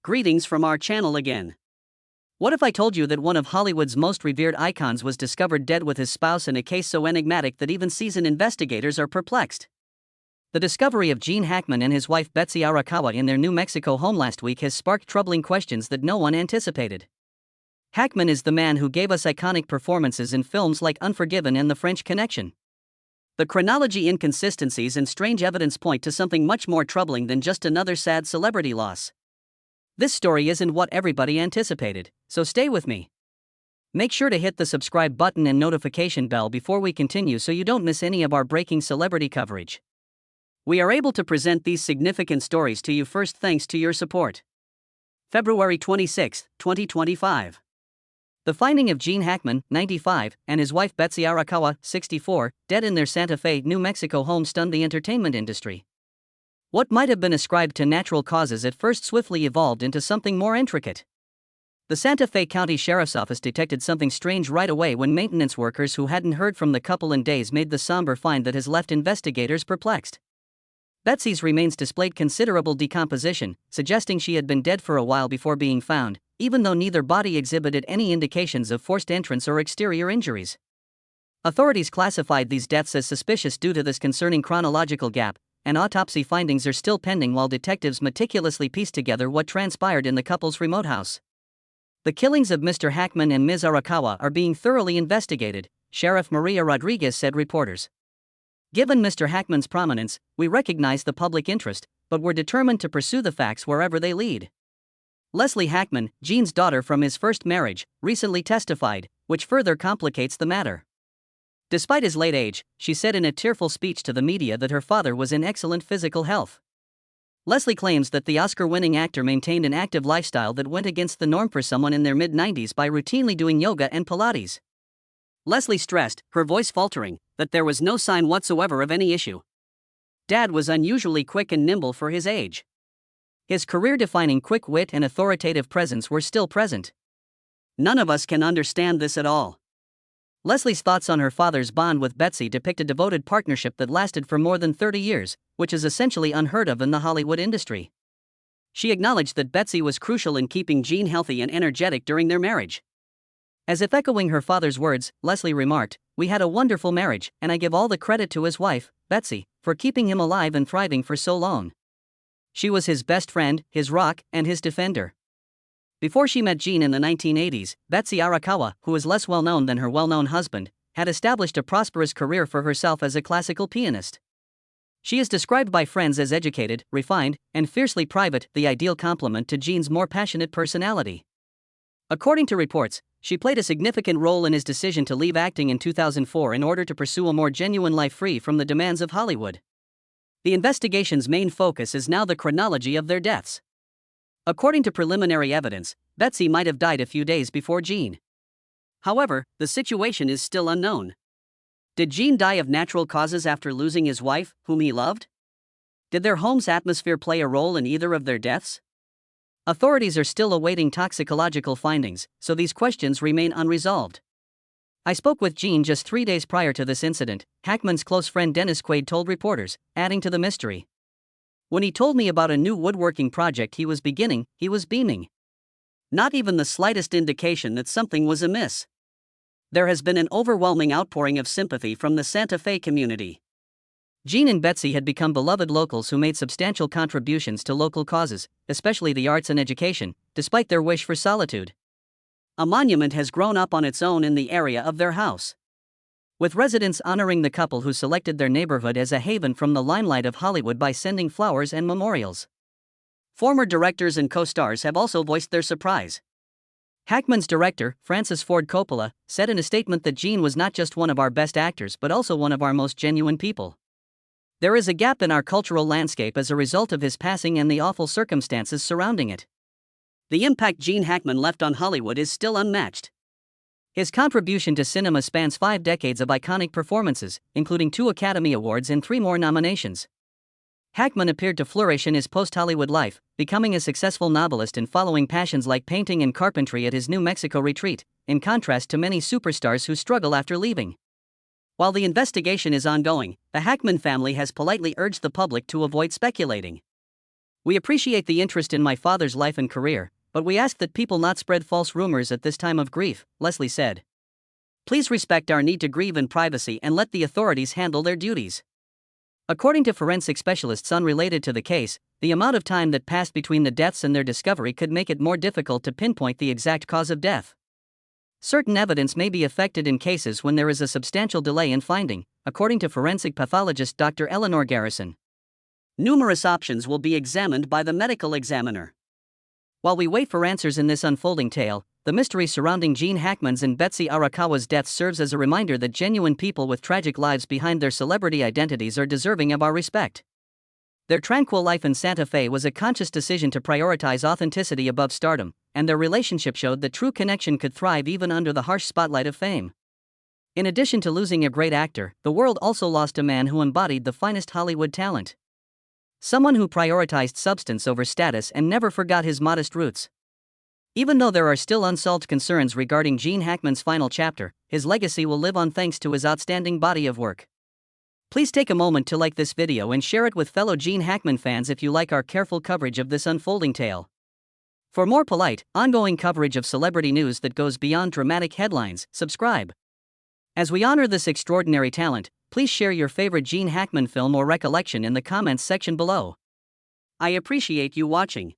Greetings from our channel again. What if I told you that one of Hollywood's most revered icons was discovered dead with his spouse in a case so enigmatic that even seasoned investigators are perplexed? The discovery of Gene Hackman and his wife Betsy Arakawa in their New Mexico home last week has sparked troubling questions that no one anticipated. Hackman is the man who gave us iconic performances in films like Unforgiven and The French Connection. The chronology inconsistencies and strange evidence point to something much more troubling than just another sad celebrity loss. This story isn't what everybody anticipated, so stay with me. Make sure to hit the subscribe button and notification bell before we continue so you don't miss any of our breaking celebrity coverage. We are able to present these significant stories to you first thanks to your support. February 26, 2025. The finding of Gene Hackman, 95, and his wife Betsy Arakawa, 64, dead in their Santa Fe, New Mexico home stunned the entertainment industry. What might have been ascribed to natural causes at first swiftly evolved into something more intricate. The Santa Fe County Sheriff's Office detected something strange right away when maintenance workers who hadn't heard from the couple in days made the somber find that has left investigators perplexed. Betsy's remains displayed considerable decomposition, suggesting she had been dead for a while before being found, even though neither body exhibited any indications of forced entrance or exterior injuries. Authorities classified these deaths as suspicious due to this concerning chronological gap, and autopsy findings are still pending while detectives meticulously piece together what transpired in the couple's remote house. The killings of Mr. Hackman and Ms. Arakawa are being thoroughly investigated, Sheriff Maria Rodriguez said reporters. Given Mr. Hackman's prominence, we recognize the public interest, but we're determined to pursue the facts wherever they lead. Leslie Hackman, Gene's daughter from his first marriage, recently testified, which further complicates the matter. Despite his late age, she said in a tearful speech to the media that her father was in excellent physical health. Leslie claims that the Oscar-winning actor maintained an active lifestyle that went against the norm for someone in their mid-90s by routinely doing yoga and Pilates. Leslie stressed, her voice faltering, that there was no sign whatsoever of any issue. Dad was unusually quick and nimble for his age. His career-defining quick wit and authoritative presence were still present. None of us can understand this at all. Leslie's thoughts on her father's bond with Betsy depict a devoted partnership that lasted for more than 30 years, which is essentially unheard of in the Hollywood industry. She acknowledged that Betsy was crucial in keeping Gene healthy and energetic during their marriage. As if echoing her father's words, Leslie remarked, "We had a wonderful marriage, and I give all the credit to his wife, Betsy, for keeping him alive and thriving for so long. She was his best friend, his rock, and his defender." Before she met Gene in the 1980s, Betsy Arakawa, who is less well-known than her well-known husband, had established a prosperous career for herself as a classical pianist. She is described by friends as educated, refined, and fiercely private, the ideal complement to Gene's more passionate personality. According to reports, she played a significant role in his decision to leave acting in 2004 in order to pursue a more genuine life free from the demands of Hollywood. The investigation's main focus is now the chronology of their deaths. According to preliminary evidence, Betsy might have died a few days before Gene. However, the situation is still unknown. Did Gene die of natural causes after losing his wife, whom he loved? Did their home's atmosphere play a role in either of their deaths? Authorities are still awaiting toxicological findings, so these questions remain unresolved. I spoke with Gene just 3 days prior to this incident, Hackman's close friend Dennis Quaid told reporters, adding to the mystery. When he told me about a new woodworking project he was beginning, he was beaming. Not even the slightest indication that something was amiss. There has been an overwhelming outpouring of sympathy from the Santa Fe community. Gene and Betsy had become beloved locals who made substantial contributions to local causes, especially the arts and education, despite their wish for solitude. A monument has grown up on its own in the area of their house, with residents honoring the couple who selected their neighborhood as a haven from the limelight of Hollywood by sending flowers and memorials. Former directors and co-stars have also voiced their surprise. Hackman's director, Francis Ford Coppola, said in a statement that Gene was not just one of our best actors but also one of our most genuine people. There is a gap in our cultural landscape as a result of his passing and the awful circumstances surrounding it. The impact Gene Hackman left on Hollywood is still unmatched. His contribution to cinema spans 5 decades of iconic performances, including 2 Academy Awards and 3 more nominations. Hackman appeared to flourish in his post-Hollywood life, becoming a successful novelist and following passions like painting and carpentry at his New Mexico retreat, in contrast to many superstars who struggle after leaving. While the investigation is ongoing, the Hackman family has politely urged the public to avoid speculating. We appreciate the interest in my father's life and career, but we ask that people not spread false rumors at this time of grief, Leslie said. Please respect our need to grieve in privacy and let the authorities handle their duties. According to forensic specialists unrelated to the case, the amount of time that passed between the deaths and their discovery could make it more difficult to pinpoint the exact cause of death. Certain evidence may be affected in cases when there is a substantial delay in finding, according to forensic pathologist Dr. Eleanor Garrison. Numerous options will be examined by the medical examiner. While we wait for answers in this unfolding tale, the mystery surrounding Gene Hackman's and Betsy Arakawa's deaths serves as a reminder that genuine people with tragic lives behind their celebrity identities are deserving of our respect. Their tranquil life in Santa Fe was a conscious decision to prioritize authenticity above stardom, and their relationship showed that true connection could thrive even under the harsh spotlight of fame. In addition to losing a great actor, the world also lost a man who embodied the finest Hollywood talent. Someone who prioritized substance over status and never forgot his modest roots. Even though there are still unsolved concerns regarding Gene Hackman's final chapter, his legacy will live on thanks to his outstanding body of work. Please take a moment to like this video and share it with fellow Gene Hackman fans if you like our careful coverage of this unfolding tale. For more polite, ongoing coverage of celebrity news that goes beyond dramatic headlines, subscribe. As we honor this extraordinary talent, please share your favorite Gene Hackman film or recollection in the comments section below. I appreciate you watching.